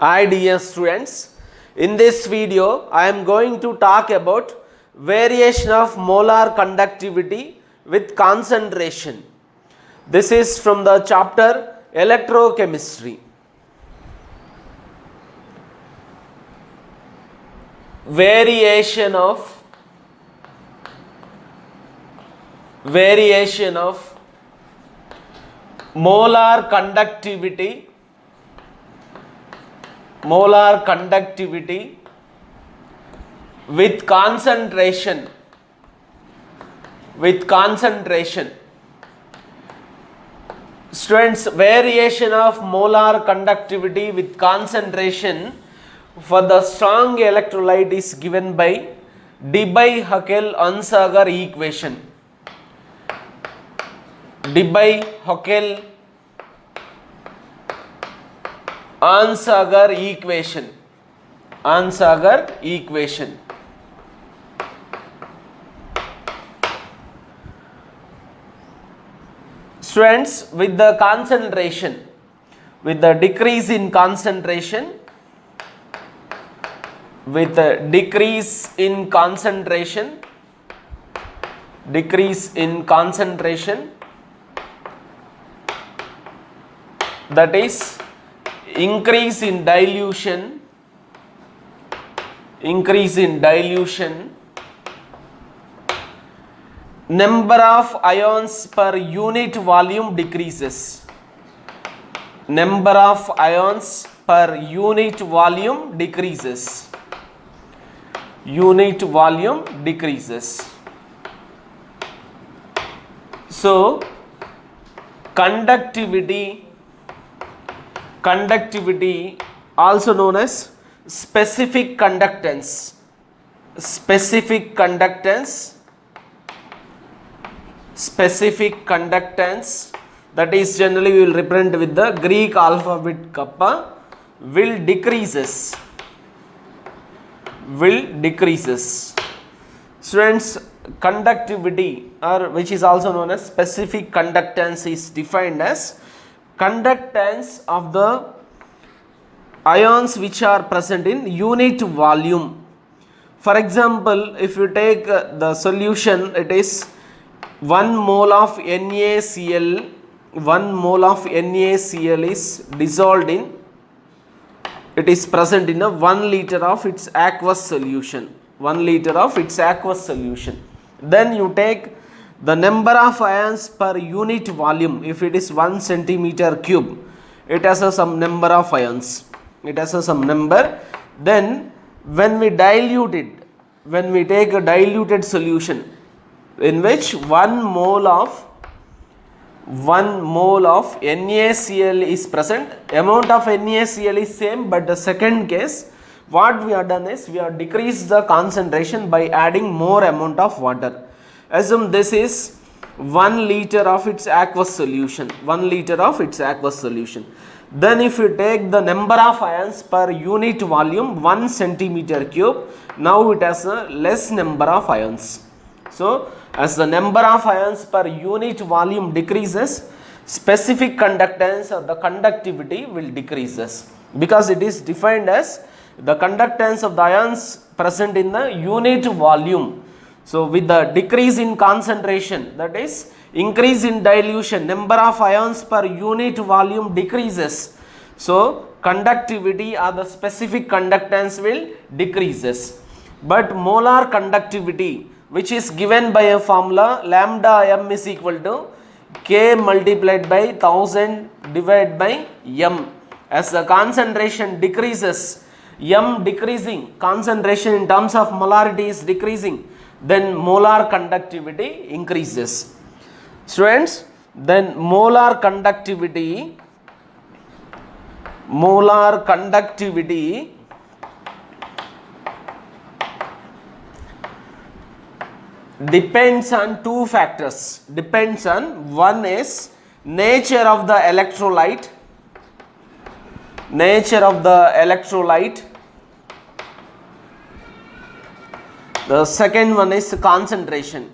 Hi dear students, in this video I am going to talk about variation of molar conductivity with concentration. This is from the chapter Electrochemistry. Variation of molar conductivity with concentration. Students, variation of molar conductivity with concentration for the strong electrolyte is given by Debye-Huckel-Onsager equation. Debye-Huckel-Onsager equation. Students, with the decrease in concentration, that is increase in dilution, number of ions per unit volume decreases. So conductivity also known as specific conductance, that is generally we will represent with the Greek alphabet kappa, will decreases. Students, conductivity, or which is also known as specific conductance, is defined as conductance of the ions which are present in unit volume. For example, if you take the solution, it is 1 mole of NaCl. 1 mole of NaCl is dissolved in, it is present in a 1 liter of its aqueous solution. Then you take the number of ions per unit volume. If it is 1 centimeter cube, it has some number of ions. Then when we dilute it, when we take a diluted solution in which 1 mole of NaCl is present, amount of NaCl is same, but the second case what we have done is we have decreased the concentration by adding more amount of water. Assume this is 1 liter of its aqueous solution. Then if you take the number of ions per unit volume 1 centimeter cube, now it has a less number of ions. So as the number of ions per unit volume decreases, specific conductance or the conductivity will decreases, because it is defined as the conductance of the ions present in the unit volume. So with the decrease in concentration, that is increase in dilution, number of ions per unit volume decreases. So conductivity or the specific conductance will decreases. But molar conductivity, which is given by a formula lambda m is equal to K multiplied by 1000 divided by m. As the concentration decreases, m decreasing, concentration in terms of molarity is decreasing, then molar conductivity increases. Students, then molar conductivity depends on two factors. One is nature of the electrolyte. The second one is concentration.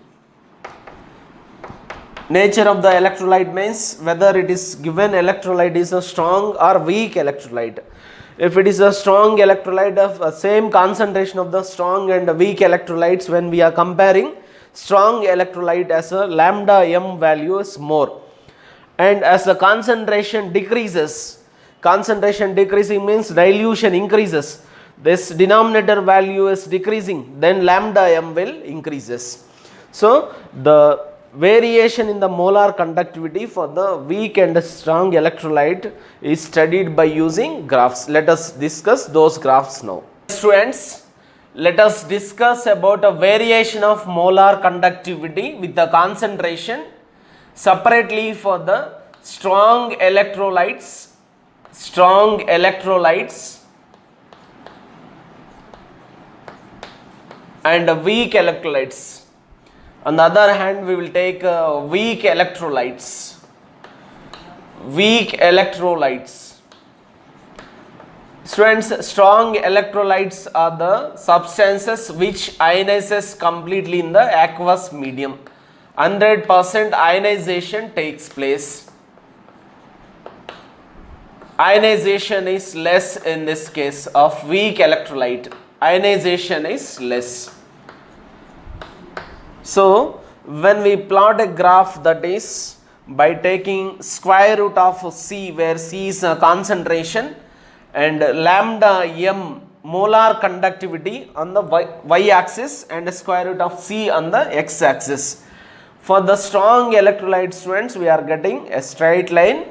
Nature of the electrolyte means whether it is given electrolyte is a strong or weak electrolyte. If it is a strong electrolyte of same concentration of the strong and weak electrolytes, when we are comparing, strong electrolyte as a lambda m value is more, and as the concentration decreases, concentration decreasing means dilution increases, this denominator value is decreasing, then lambda m will increases. So the variation in the molar conductivity for the weak and strong electrolyte is studied by using graphs. Let us discuss those graphs now. Students, let us discuss about a variation of molar conductivity with the concentration separately for the strong electrolytes and weak electrolytes. On the other hand, we will take weak electrolytes. Students, strong electrolytes are the substances which ionizes completely in the aqueous medium. 100% ionization takes place. Ionization is less in this case of weak electrolyte. Ionization is less. So when we plot a graph, that is by taking square root of C, where C is a concentration, and lambda m molar conductivity on the y axis and square root of C on the x axis. For the strong electrolyte, students, we are getting a straight line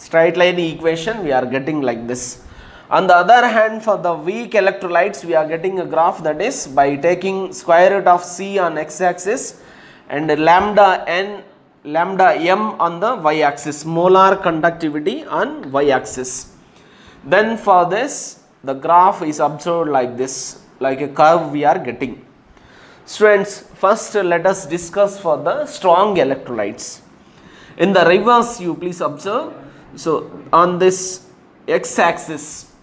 equation we are getting like this. On the other hand, for the weak electrolytes, we are getting a graph, that is by taking square root of C on x axis and lambda m on the y axis, molar conductivity on y axis. Then for this, the graph is observed like this, like a curve we are getting. Students, first let us discuss for the strong electrolytes. In the reverse, you please observe. So on this x axis,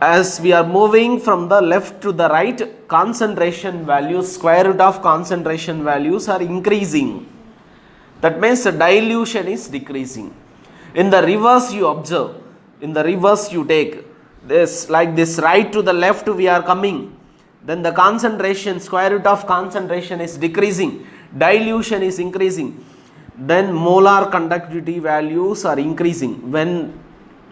as we are moving from the left to the right, concentration values, square root of concentration values are increasing. That means the dilution is decreasing. In the reverse, you observe. In the reverse, you take this like this, right to the left we are coming. Then the concentration, square root of concentration is decreasing. Dilution is increasing. Then molar conductivity values are increasing. When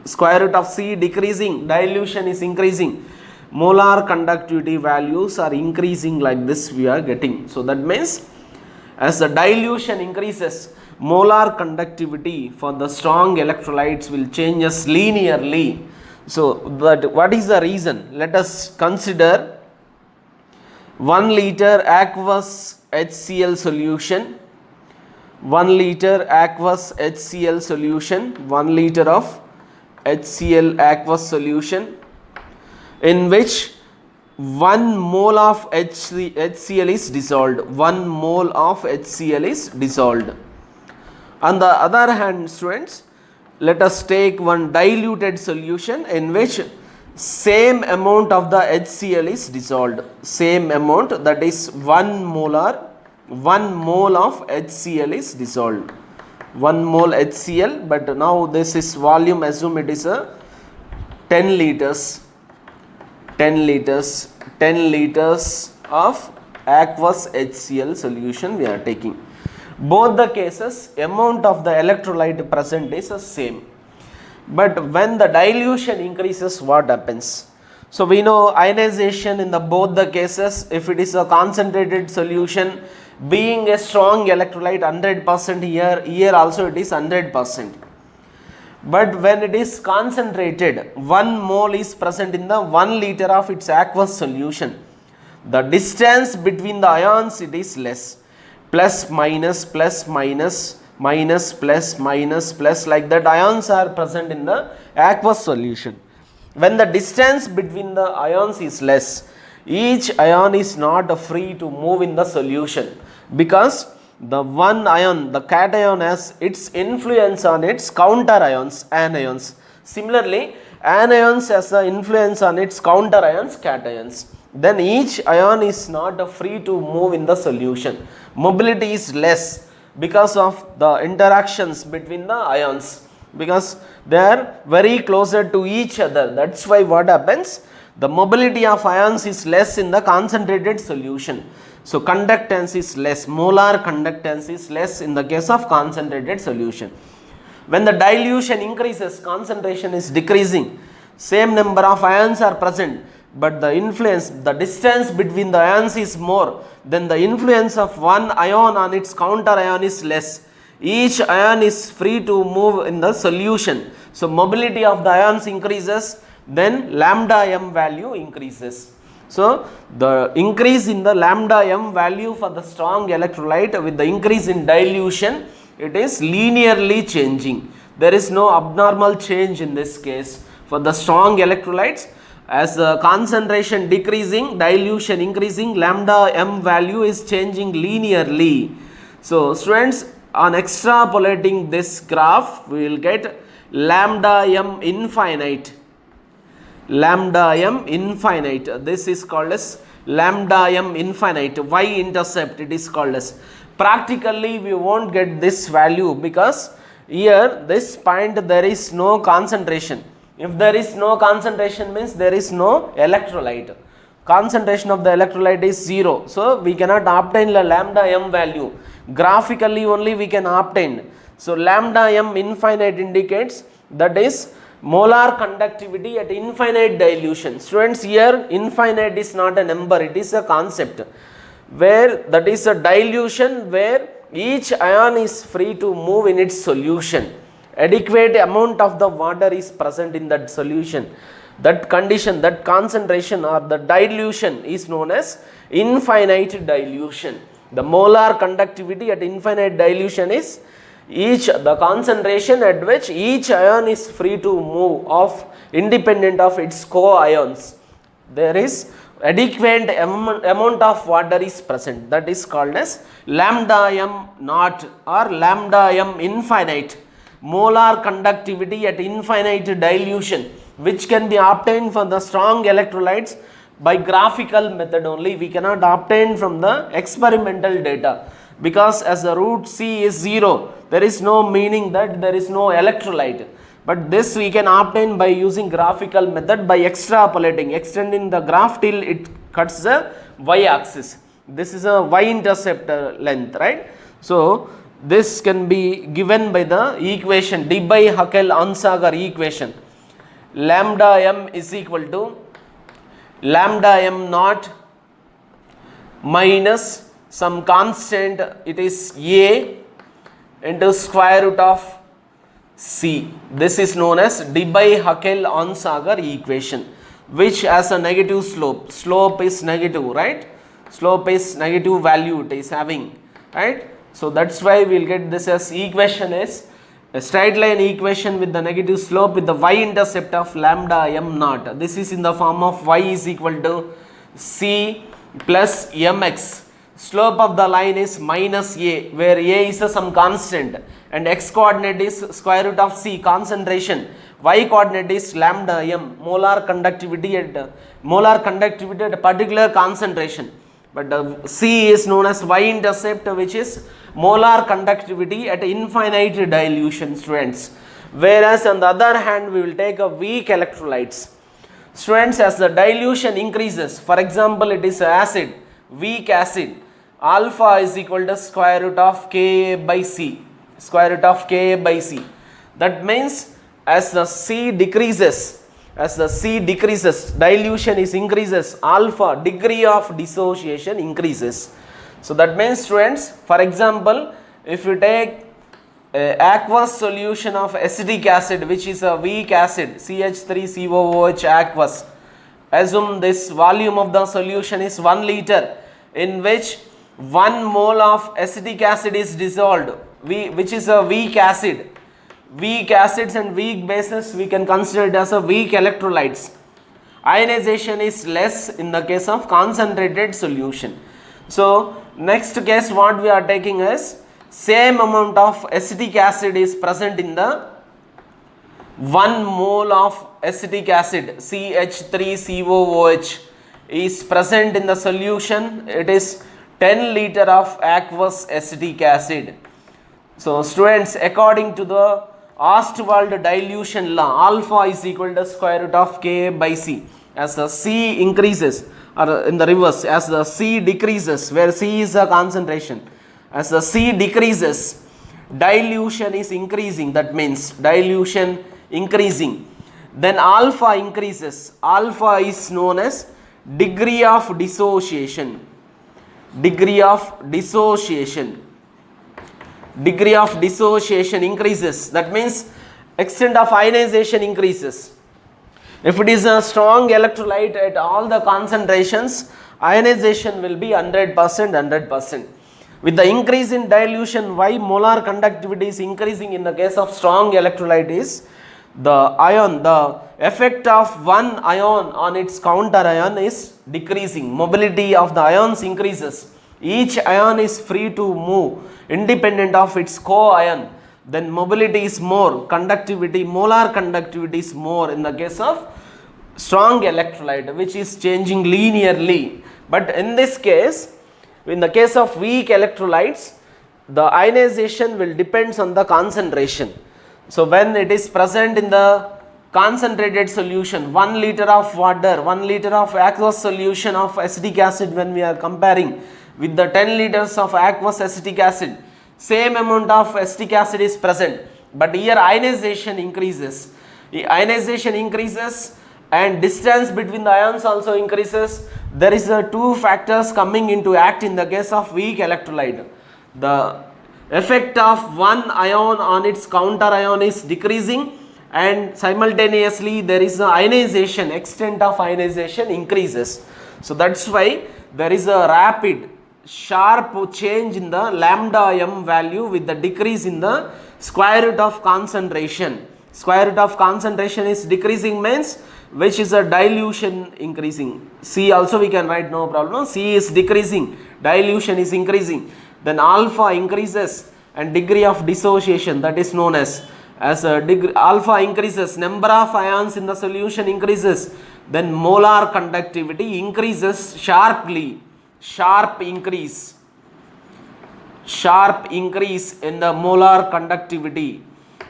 square root of C decreasing, dilution is increasing, molar conductivity values are increasing, like this we are getting. So that means as the dilution increases, molar conductivity for the strong electrolytes will changes linearly. So that what is the reason? Let us consider 1 liter aqueous HCl solution, 1 liter aqueous HCl solution, 1 liter of HCl aqueous solution, in which 1 mole of HCl is dissolved. 1 mole of HCl is dissolved. On the other hand, students, let us take one diluted solution in which same amount of the HCl is dissolved. Same amount, that is 1 mole of HCl is dissolved. 1 mole HCl, but now this is volume, assume it is a 10 liters of aqueous HCl solution we are taking. Both the cases, amount of the electrolyte present is the same. But when the dilution increases, what happens? So we know ionization in the both the cases, if it is a concentrated solution, being a strong electrolyte 100%, here also it is 100%. But when it is concentrated, 1 mole is present in the 1 liter of its aqueous solution. The distance between the ions, it is less. Plus minus, plus minus, minus, plus minus, plus, like that ions are present in the aqueous solution. When the distance between the ions is less, each ion is not free to move in the solution, because the one ion, the cation, has its influence on its counter ions, anions. Similarly, anions has the influence on its counter ions, cations. Then each ion is not free to move in the solution. Mobility is less because of the interactions between the ions. because they are very closer to each other. That's why what happens, the mobility of ions is less in the concentrated solution. So conductance is less, molar conductance is less in the case of concentrated solution. When the dilution increases, concentration is decreasing, same number of ions are present, but the influence, the distance between the ions is more, then the influence of one ion on its counter ion is less. Each ion is free to move in the solution. So mobility of the ions increases, then lambda m value increases. So the increase in the lambda m value for the strong electrolyte with the increase in dilution, it is linearly changing. There is no abnormal change in this case. For the strong electrolytes, as the concentration decreasing, dilution increasing, lambda m value is changing linearly. So students, on extrapolating this graph, we will get lambda m infinite. Lambda m infinite. This is called as lambda m infinite. Y-intercept it is called as. Practically we won't get this value because here this point there is no concentration. If there is no concentration means there is no electrolyte. Concentration of the electrolyte is 0. So we cannot obtain the lambda m value. Graphically only we can obtain. So lambda m infinite indicates that is molar conductivity at infinite dilution. Students, here infinite is not a number, it is a concept, where that is a dilution where each ion is free to move in its solution. Adequate amount of the water is present in that solution. That condition, that concentration or the dilution is known as infinite dilution. The molar conductivity at infinite dilution is the concentration at which each ion is free to move off independent of its co-ions. There is adequate amount of water is present. That is called as lambda m naught or lambda m infinite. Molar conductivity at infinite dilution, which can be obtained from the strong electrolytes by graphical method only. We cannot obtain from the experimental data, because as the root C is 0, there is no meaning that there is no electrolyte. But this we can obtain by using graphical method, by extrapolating, extending the graph till it cuts the y-axis. This is a y-intercept length, right? So this can be given by the equation Debye-Huckel-Onsager equation. Lambda m is equal to lambda m naught minus some constant, it is a, into square root of c. This is known as Debye-Huckel-Onsager equation, which has a negative slope. Slope is negative, right? Slope is negative value it is having, right? So that's why we'll get this as equation is a straight line equation with the negative slope with the y-intercept of lambda m naught. This is in the form of y is equal to c plus mx. Slope of the line is minus a, where a is some constant, and x coordinate is square root of c, concentration. Y coordinate is lambda m, molar conductivity at a particular concentration. But c is known as y-intercept, which is molar conductivity at infinite dilution, students. Whereas on the other hand, we will take a weak electrolytes. Students, as the dilution increases, for example, it is acid, weak acid, alpha is equal to square root of Ka by C, square root of Ka by C. That means as the C decreases, dilution is increases, alpha, degree of dissociation increases. So that means, students, for example, if you take aqueous solution of acetic acid, which is a weak acid, CH3COOH aqueous, assume this volume of the solution is 1 liter, in which 1 mole of acetic acid is dissolved, which is a weak acid. Weak acids and weak bases we can consider it as a weak electrolytes. Ionization is less in the case of concentrated solution. So next case what we are taking is same amount of acetic acid is present in the 1 mole of acetic acid, CH3COOH, is present in the solution. It is 10 liter of aqueous acetic acid. So students, according to the Ostwald dilution law, alpha is equal to square root of Ka by C. As the C increases, or in the reverse, as the C decreases, where C is the concentration, as the C decreases, dilution is increasing. That means dilution increasing. Then alpha increases. Alpha is known as degree of dissociation. Degree of dissociation. Degree of dissociation increases. That means extent of ionization increases. If it is a strong electrolyte at all the concentrations, ionization will be 100%, 100%. With the increase in dilution, why molar conductivity is increasing in the case of strong electrolyte is the effect of one ion on its counter ion is decreasing. Mobility of the ions increases. Each ion is free to move independent of its co-ion. Then mobility is more, conductivity, molar conductivity is more in the case of strong electrolyte, which is changing linearly. But in this case, in the case of weak electrolytes, the ionization will depends on the concentration. So when it is present in the concentrated solution, 1 liter of water, 1 liter of aqueous solution of acetic acid, when we are comparing with the 10 liters of aqueous acetic acid, same amount of acetic acid is present, but here ionization increases. Ionization increases and distance between the ions also increases. There is two factors coming into act in the case of weak electrolyte. The effect of one ion on its counter ion is decreasing, and simultaneously there is a ionization, extent of ionization increases. So that's why there is a rapid sharp change in the lambda m value with the decrease in the square root of concentration. Square root of concentration is decreasing means which is a dilution increasing. C also we can write, no problem. C is decreasing, dilution is increasing. Then alpha increases and degree of dissociation, that is known as a degree. Alpha increases, number of ions in the solution increases. Then molar conductivity increases sharply. Sharp increase in the molar conductivity.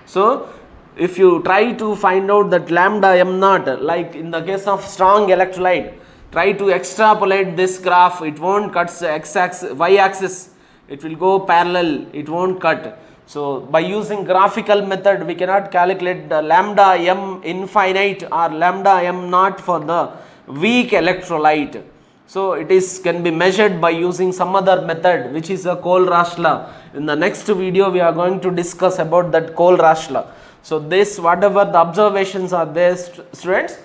So if you try to find out that lambda m naught, like in the case of strong electrolyte, try to extrapolate this graph, it won't cut x-axis, y-axis, it will go parallel, it won't cut. So by using graphical method, we cannot calculate the lambda m infinite or lambda m naught for the weak electrolyte. So it can be measured by using some other method, which is a Kohlraasch law. In the next video, we are going to discuss about that Kohlraasch law. So this, whatever the observations are there, students,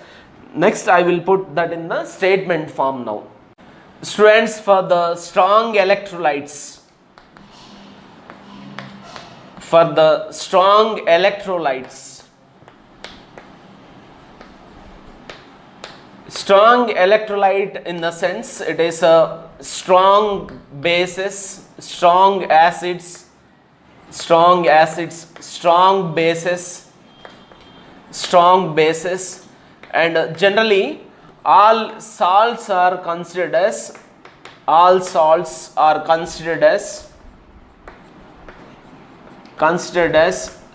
next I will put that in the statement form now. Students, for the strong electrolytes, strong electrolyte in the sense it is a strong bases, strong acids, strong bases, and generally all salts are considered as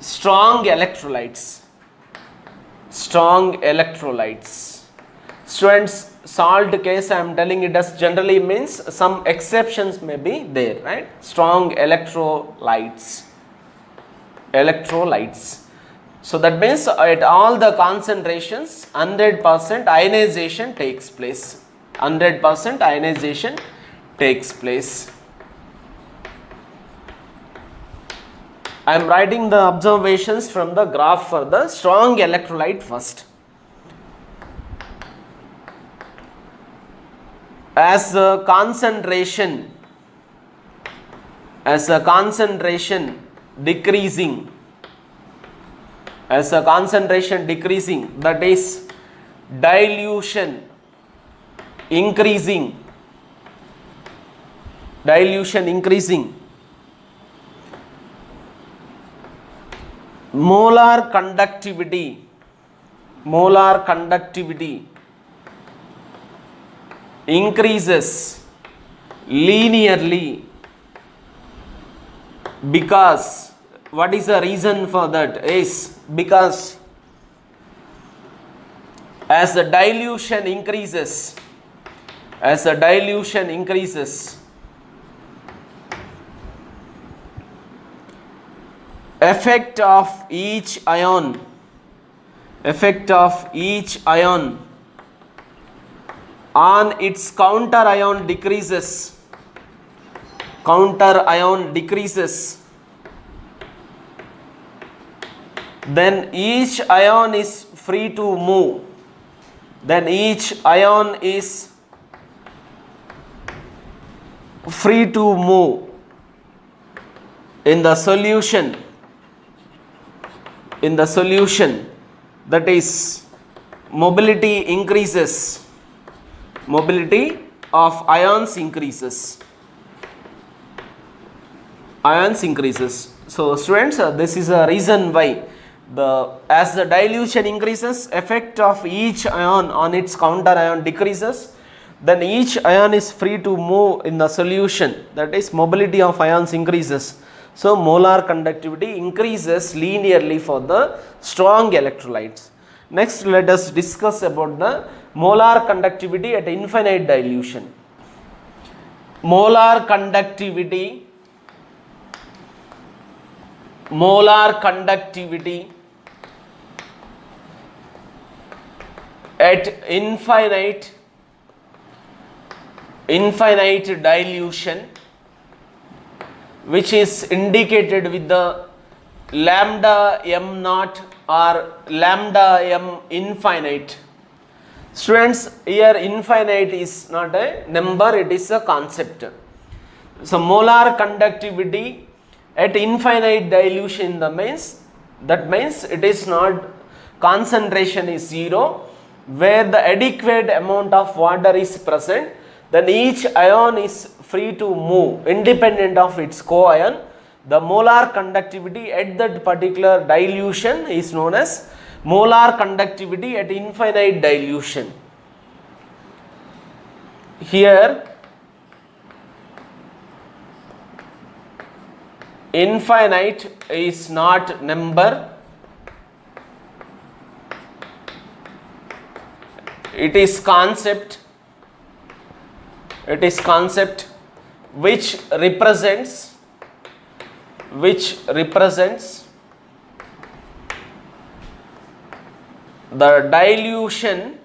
strong electrolytes. Students, salt case I am telling it as generally means some exceptions may be there, right? Strong electrolytes. So that means at all the concentrations 100% ionization takes place. 100% ionization takes place. I am writing the observations from the graph for the strong electrolyte first. As the concentration decreasing, that is dilution increasing, molar conductivity increases linearly, because What is the reason for that? Is because as the dilution increases, effect of each ion on its counter ion decreases, then each ion is free to move. In the solution. That is, mobility of ions increases. So students, this is a reason why as the dilution increases, effect of each ion on its counter ion decreases, then each ion is free to move in the solution. That is, mobility of ions increases. So molar conductivity increases linearly for the strong electrolytes. Next, let us discuss about the molar conductivity at infinite dilution. Molar conductivity at infinite dilution, which is indicated with the lambda m naught or lambda m infinite. Students, here infinite is not a number, it is a concept. So molar conductivity at infinite dilution, that means it is not, concentration is 0, where the adequate amount of water is present, then each ion is free to move independent of its co-ion. The molar conductivity at that particular dilution is known as molar conductivity at infinite dilution. Here infinite is not number, it is concept which represents the dilution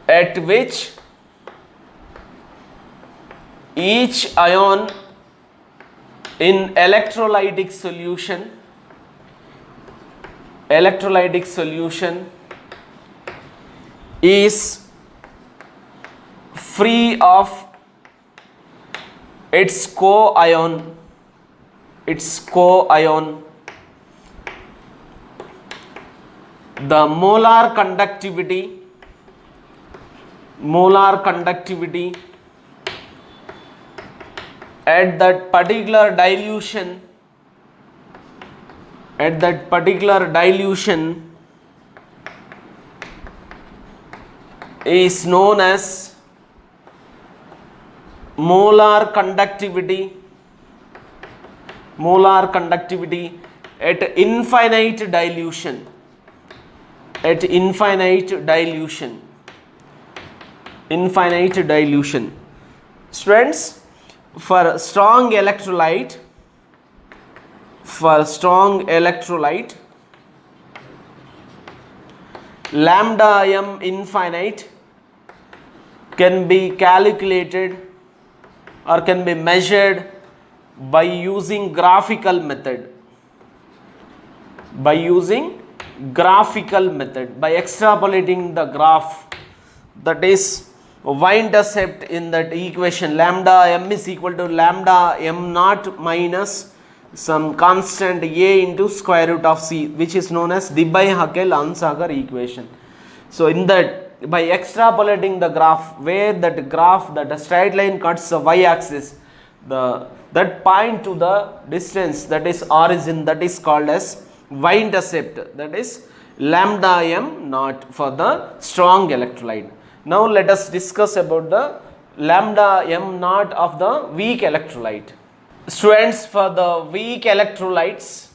at which each ion in electrolytic solution is free of its co-ion. The molar conductivity at that particular dilution is known as molar conductivity at infinite dilution. Students, for strong electrolyte, lambda m infinite can be calculated or can be measured by using graphical method, by extrapolating the graph, that is y-intercept in that equation. Lambda m is equal to lambda m naught minus some constant a into square root of c, which is known as Debye-Hückel-Ansager equation. So in that, by extrapolating the graph, where that straight line cuts the y-axis, that point to the distance, that is origin, that is called as y-intercept, that is lambda m naught for the strong electrolyte. Now let us discuss about the lambda m naught of the weak electrolyte. Students, for the weak electrolytes,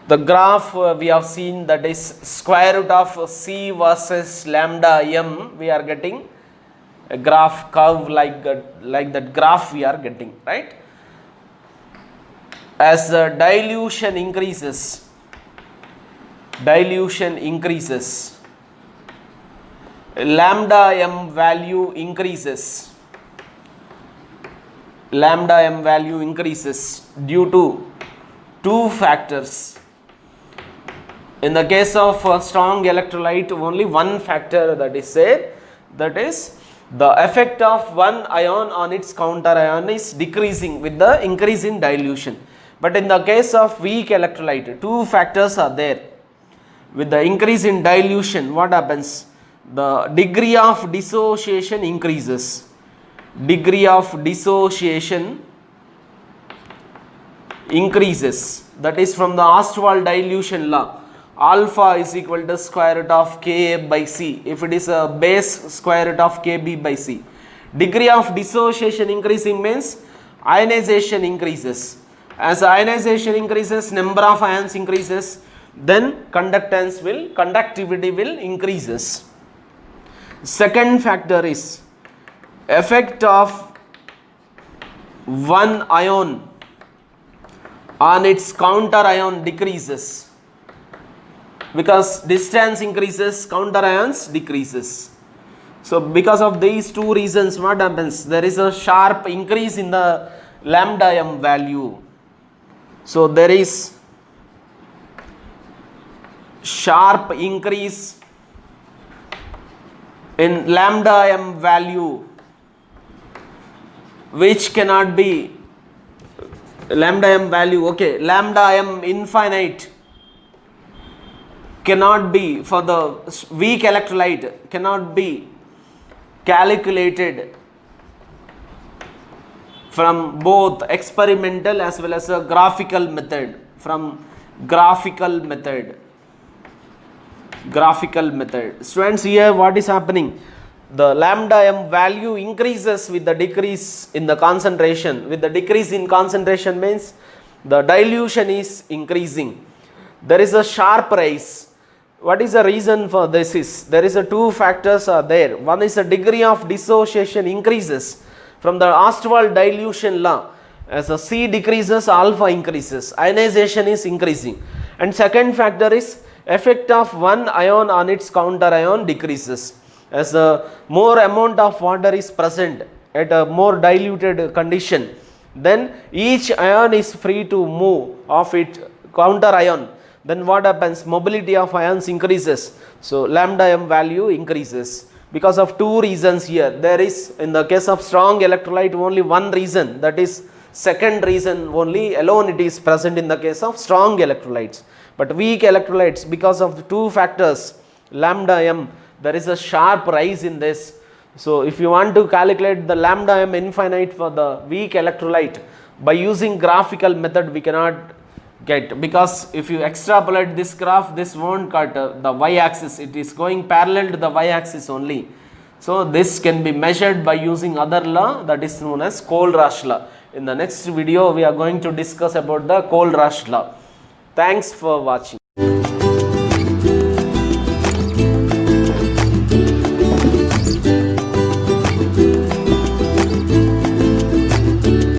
the graph we have seen, that is square root of C versus lambda m, we are getting a graph curve like that graph we are getting, right? As the dilution increases, lambda m value increases, due to two factors. In the case of a strong electrolyte, only one factor that is there, that is the effect of one ion on its counter ion is decreasing with the increase in dilution. But in the case of weak electrolyte, two factors are there. With the increase in dilution, what happens? The degree of dissociation increases. That is from the Ostwald dilution law. Alpha is equal to square root of Ka by C. If it is a base, square root of Kb by C. Degree of dissociation increasing means ionization increases. As ionization increases, number of ions increases, then conductivity will increases. Second factor is effect of one ion on its counter ion decreases. Because distance increases, counter ions decreases. So because of these two reasons, what happens? There is a sharp increase in the lambda m value. So there is sharp increase in lambda m value, which cannot be lambda m value, okay, lambda m infinite cannot be, for the weak electrolyte, cannot be calculated from both experimental as well as a graphical method. Students, here what is happening? The lambda m value increases with the decrease in the concentration. With the decrease in concentration means the dilution is increasing. There is a sharp rise. What is the reason for this? Is there is a two factors are there. One is the degree of dissociation increases from the Ostwald dilution law. As the C decreases, alpha increases. Ionization is increasing. And second factor is effect of one ion on its counter ion decreases. As the more amount of water is present at a more diluted condition, then each ion is free to move off its counter ion. Then what happens? Mobility of ions increases. So lambda m value increases. Because of two reasons here. There is, in the case of strong electrolyte, only one reason, that is second reason only alone it is present in the case of strong electrolytes. But weak electrolytes, because of the two factors, lambda m, there is a sharp rise in this. So if you want to calculate the lambda m infinite for the weak electrolyte, by using graphical method we cannot get, because if you extrapolate this graph, this won't cut the y-axis, it is going parallel to the y-axis only. So this can be measured by using other law, that is known as Kohlrausch law. In the next video we are going to discuss about the Kohlrausch law. Thanks for watching.